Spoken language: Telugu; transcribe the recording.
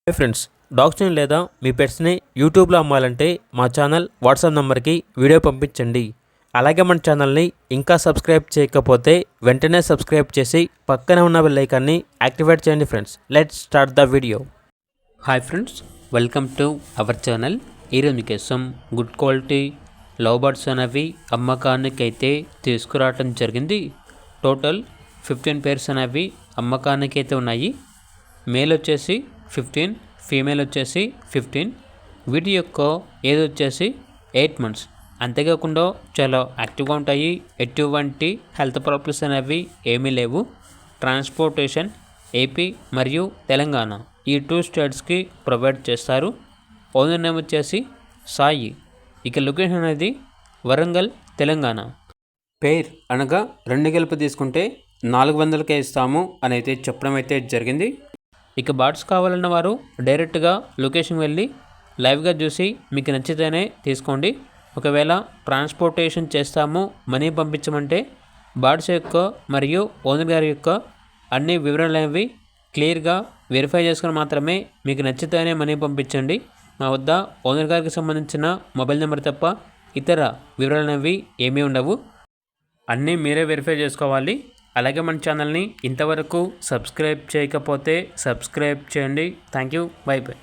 హే ఫ్రెండ్స్, డాగ్స్ని లేదా మీ పెట్స్ని యూట్యూబ్లో అమ్మాలంటే మా ఛానల్ వాట్సాప్ నెంబర్కి వీడియో పంపించండి. అలాగే మన ఛానల్ని ఇంకా సబ్స్క్రైబ్ చేయకపోతే వెంటనే సబ్స్క్రైబ్ చేసి పక్కనే ఉన్న బెల్ ఐకాన్ని యాక్టివేట్ చేయండి friends. Let's start the video. Hi friends, welcome to our channel. ఈరోజు మీకోసం గుడ్ క్వాలిటీ లవ్ బర్డ్స్ అనేవి అమ్మకానికి అయితే తీసుకురావటం జరిగింది. టోటల్ 15 పేర్స్ అనేవి అమ్మకానికి అయితే ఉన్నాయి. మేల్ వచ్చేసి 15, ఫీమేల్ వచ్చేసి 15. వీటి యొక్క ఏజ్ వచ్చేసి 8 months. అంతేకాకుండా చాలా యాక్టివ్గా ఉంటాయి. ఎటువంటి హెల్త్ ప్రాబ్లమ్స్ అనేవి ఏమీ లేవు. ట్రాన్స్పోర్టేషన్ ఏపీ మరియు తెలంగాణ ఈ 2 స్టేట్స్కి ప్రొవైడ్ చేస్తారు. ఓనర్ నేమ్ వచ్చేసి సాయి. ఇక లొకేషన్ అనేది వరంగల్, తెలంగాణ. పేర్ అనగా 2 కలిపి తీసుకుంటే 400కే ఇస్తాము అని అయితే చెప్పడం అయితే జరిగింది. ఇక బర్డ్స్ కావాలన్న వారు డైరెక్ట్గా లొకేషన్ వెళ్ళి లైవ్గా చూసి మీకు నచ్చితేనే తీసుకోండి. ఒకవేళ ట్రాన్స్పోర్టేషన్ చేస్తాము, మనీ పంపించమంటే బర్డ్స్ యొక్క మరియు ఓనర్ గారి యొక్క అన్ని వివరాలు అనేవి క్లియర్గా వెరిఫై చేసుకుని మాత్రమే మీకు నచ్చితేనే మనీ పంపించండి. మా వద్ద ఓనర్ గారికి సంబంధించిన మొబైల్ నెంబర్ తప్ప ఇతర వివరాలు అనేవి ఏమీ ఉండవు. అన్నీ మీరే వెరిఫై చేసుకోవాలి. అలాగే మన ఛానల్ని ఇంతవరకు సబ్స్క్రైబ్ చేయకపోతే సబ్స్క్రైబ్ చేయండి. Thank you. By by.